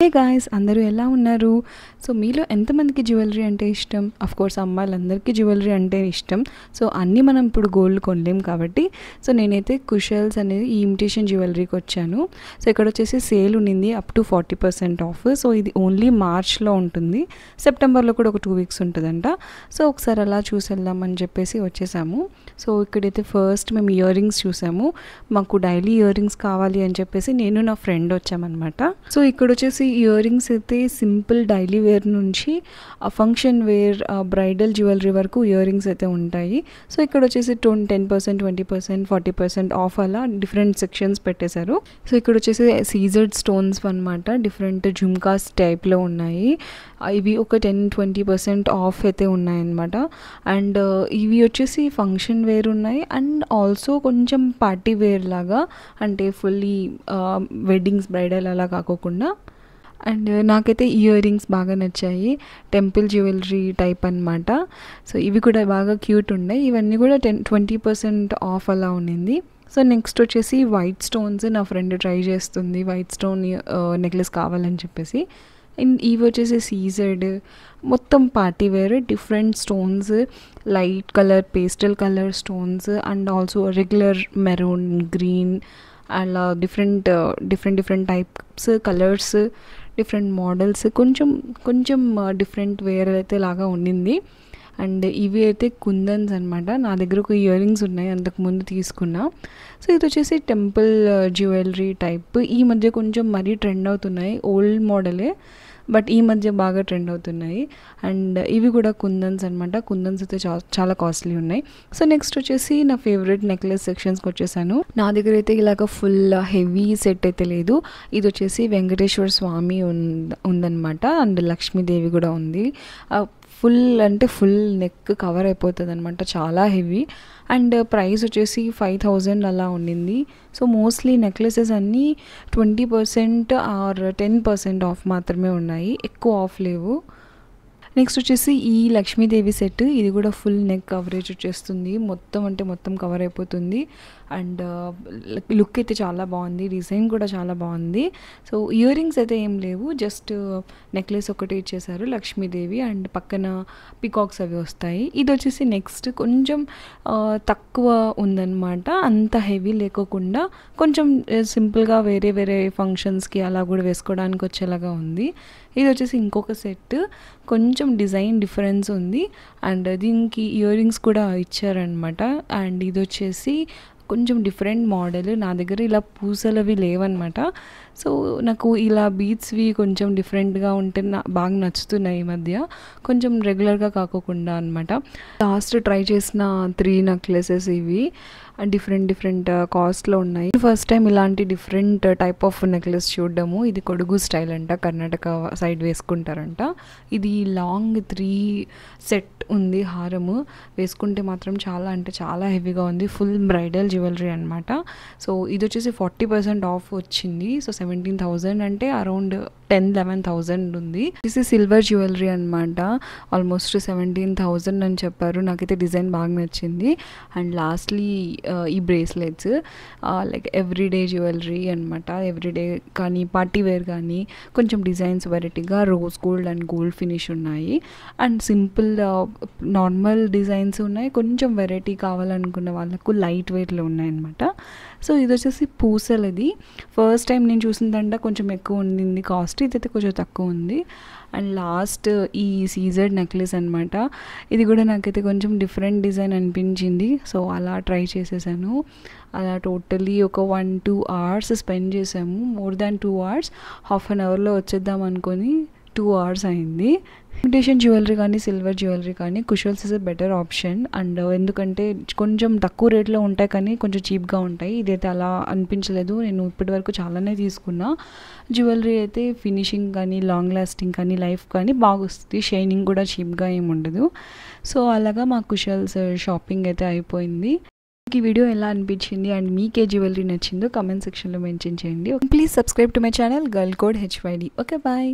Hey guys, అందరూ ఎలా ఉన్నారు? సో మీలో ఎంతమందికి జ్యువెలరీ అంటే ఇష్టం? ఆఫ్ కోర్స్ అమ్మాయిలందరికీ జ్యువెలరీ అంటే ఇష్టం. సో అన్నీ మనం ఇప్పుడు గోల్డ్ కొనలేం కాబట్టి సో నేనైతే కుషల్స్ అనేది ఈ ఇమిటేషన్ జ్యువెలరీకి వచ్చాను. సో ఇక్కడ వచ్చేసి సేల్ ఉన్నింది అప్ టు 40% ఆఫ్. సో ఇది ఓన్లీ మార్చ్లో ఉంటుంది, సెప్టెంబర్లో కూడా ఒక 2 వీక్స్ ఉంటుందంట. సో ఒకసారి అలా చూసి వెళ్దామని చెప్పేసి వచ్చేసాము. సో ఇక్కడైతే ఫస్ట్ మేము ఇయర్ రింగ్స్ చూసాము. మాకు డైలీ ఇయర్ రింగ్స్ కావాలి అని చెప్పేసి నేను నా ఫ్రెండ్ వచ్చామన్నమాట. సో ఇక్కడ వచ్చేసి ఇయర్ రింగ్స్ అయితే సింపుల్ డైలీ వేర్ నుంచి ఫంక్షన్ వేర్ బ్రైడల్ జ్యువెలరీ వరకు ఇయర్ రింగ్స్ అయితే ఉంటాయి. సో ఇక్కడ వచ్చేసి 10%, 20%, 40% ఆఫ్ అలా డిఫరెంట్ సెక్షన్స్ పెట్టేశారు. సో ఇక్కడ వచ్చేసి సీజర్డ్ స్టోన్స్ అనమాట, డిఫరెంట్ జుమ్కాస్ టైప్లో ఉన్నాయి. ఇవి ఒక 10-20% ఆఫ్ అయితే ఉన్నాయన్నమాట. అండ్ ఇవి వచ్చేసి ఫంక్షన్ వేర్ ఉన్నాయి అండ్ ఆల్సో కొంచెం పార్టీ వేర్ లాగా, అంటే ఫుల్లీ వెడ్డింగ్స్ బ్రైడల్ అలా కాకోకుండా. అండ్ నాకైతే ఇయర్ రింగ్స్ బాగా నచ్చాయి, టెంపుల్ జ్యువెలరీ టైప్ అనమాట. సో ఇవి కూడా బాగా క్యూట్ ఉన్నాయి. ఇవన్నీ కూడా 10-20% ఆఫ్ అలా ఉన్నింది. సో నెక్స్ట్ వచ్చేసి వైట్ స్టోన్స్, నా ఫ్రెండ్ ట్రై చేస్తుంది వైట్ స్టోన్ నెక్లెస్ కావాలని చెప్పేసి. అండ్ ఇవి వచ్చేసి సీజర్డ్ మొత్తం party wear, different stones, light colour, pastel colour stones and also regular maroon, green అలా different types, colours, different models, కొంచెం డిఫరెంట్ వేర్ అయితే లాగా ఉండింది. అండ్ ఇవి అయితే కుందన్స్ అనమాట. నా దగ్గర ఒక ఇయర్ రింగ్స్ ఉన్నాయి, అంతకుముందు తీసుకున్నా. సో ఇది వచ్చేసి టెంపుల్ జ్యువెలరీ టైప్. ఈ మధ్య కొంచెం మరీ ట్రెండ్ అవుతున్నాయి, ఓల్డ్ మోడలే బట్ ఈ మధ్య బాగా ట్రెండ్ అవుతున్నాయి. అండ్ ఇవి కూడా కుందన్స్ అనమాట. కుందన్స్ అయితే చాలా కాస్ట్లీ ఉన్నాయి. సో నెక్స్ట్ వచ్చేసి నా ఫేవరెట్ నెక్లెస్ సెక్షన్స్కి వచ్చేసాను. నా దగ్గర అయితే ఇలాగ ఫుల్ హెవీ సెట్ అయితే లేదు. ఇది వచ్చేసి వెంకటేశ్వర స్వామి ఉందన్నమాట అండ్ లక్ష్మీదేవి కూడా ఉంది. ఫుల్ నెక్ కవర్ అయిపోతుంది అనమాట, చాలా హెవీ. అండ్ ప్రైస్ వచ్చేసి 5,000 అలా ఉండింది. సో మోస్ట్లీ నెక్లెసెస్ అన్నీ 20% ఆర్ 10% ఆఫ్ మాత్రమే ఉన్నాయి, ఎక్కువ ఆఫ్ లేవు. నెక్స్ట్ వచ్చేసి ఈ లక్ష్మీదేవి సెట్, ఇది కూడా ఫుల్ నెక్ కవరేజ్ వచ్చేస్తుంది, మొత్తం కవర్ అయిపోతుంది. అండ్ లుక్ అయితే చాలా బాగుంది, డిజైన్ కూడా చాలా బాగుంది. సో ఇయర్ రింగ్స్ అయితే ఏం లేవు, జస్ట్ నెక్లెస్ ఒకటి ఇచ్చేసారు లక్ష్మీదేవి అండ్ పక్కన పికాక్స్ అవి వస్తాయి. ఇది వచ్చేసి నెక్స్ట్ కొంచెం తక్కువ ఉందన్నమాట, అంత హెవీ లేకోకుండా కొంచెం సింపుల్గా వేరే ఫంక్షన్స్కి అలా కూడా వేసుకోవడానికి వచ్చేలాగా ఉంది. ఇది వచ్చేసి ఇంకొక సెట్, కొంచెం డిజైన్ డిఫరెన్స్ ఉంది అండ్ దీనికి ఇయర్ రింగ్స్ కూడా ఇచ్చారనమాట. అండ్ ఇది వచ్చేసి కొంచెం డిఫరెంట్ మోడల్, నా దగ్గర ఇలా పూసలవి లేవన్నమాట. సో నాకు ఇలా బీడ్స్వి కొంచెం డిఫరెంట్గా ఉంటే బాగా నచ్చుతున్నాయి ఈ మధ్య, కొంచెం రెగ్యులర్గా కాకోకుండా అనమాట. లాస్ట్ ట్రై చేసిన 3 నెక్లెసెస్ ఇవి డిఫరెంట్ కాస్ట్లో ఉన్నాయి. ఫస్ట్ టైం ఇలాంటి డిఫరెంట్ టైప్ ఆఫ్ నెక్లెస్ చూడడము. ఇది కొడుగు స్టైల్ అంట, కర్ణాటక సైడ్ వేసుకుంటారంట. ఇది లాంగ్ 3 సెట్ ఉంది, హారము వేసుకుంటే మాత్రం చాలా హెవీగా ఉంది, ఫుల్ బ్రైడల్ జ్యువెలరీ అనమాట. సో ఇది వచ్చేసి 40% ఆఫ్ వచ్చింది. సో 17,000 అంటే అరౌండ్ 10-11,000 ఉంది. ఇది సిల్వర్ జ్యువెలరీ అనమాట, ఆల్మోస్ట్ 17,000 అని చెప్పారు. నాకైతే డిజైన్ బాగా నచ్చింది. అండ్ లాస్ట్లీ ఈ బ్రేస్లెట్స్ లైక్ ఎవ్రీడే జ్యువెలరీ అనమాట, ఎవ్రీడే కానీ పార్టీ వేర్ కానీ కొంచెం డిజైన్స్ వెరైటీగా rose gold and gold finish ఉన్నాయి. అండ్ సింపుల్ నార్మల్ డిజైన్స్ ఉన్నాయి, కొంచెం వెరైటీ కావాలనుకున్న వాళ్ళకు లైట్ వెయిట్లో ఉన్నాయన్నమాట. సో ఇది వచ్చేసి పూసలది, ఫస్ట్ టైం నేను చూసిందంట కొంచెం ఎక్కువ ఉండింది కాస్ట్, ఇదైతే కొంచెం తక్కువ ఉంది. అండ్ లాస్ట్ ఈ సీజర్డ్ నెక్లెస్ అనమాట, ఇది కూడా నాకైతే కొంచెం డిఫరెంట్ డిజైన్ అనిపించింది. సో అలా ట్రై చేసేసాను. అలా టోటలీ ఒక 1-2 hours స్పెండ్ చేసాము, more than 2 hours, half an అవర్లో వచ్చేద్దాం అనుకొని 2 hours అయింది. ఇమిటేషన్ జ్యువెలరీ కానీ సిల్వర్ జ్యువెలరీ కానీ Kushal's is a better option. And ఎందుకంటే కొంచెం తక్కువ రేట్లో ఉంటాయి కానీ కొంచెం చీప్గా ఉంటాయి. ఇదైతే అలా అనిపించలేదు, నేను ఇప్పటి వరకు చాలానే తీసుకున్నా. జ్యువెలరీ అయితే ఫినిషింగ్ కానీ లాంగ్ లాస్టింగ్ కానీ లైఫ్ కానీ బాగా వస్తుంది, షైనింగ్ కూడా చీప్గా ఏమి ఉండదు. సో అలాగా మా కుషల్స్ షాపింగ్ అయితే అయిపోయింది. ఈ వీడియో ఎలా అనిపించింది అండ్ మీకే జ్యువెలరీ నచ్చిందో కమెంట్ సెక్షన్లో మెన్షన్ చేయండి. Please subscribe to my channel girl code HYD. Okay, bye.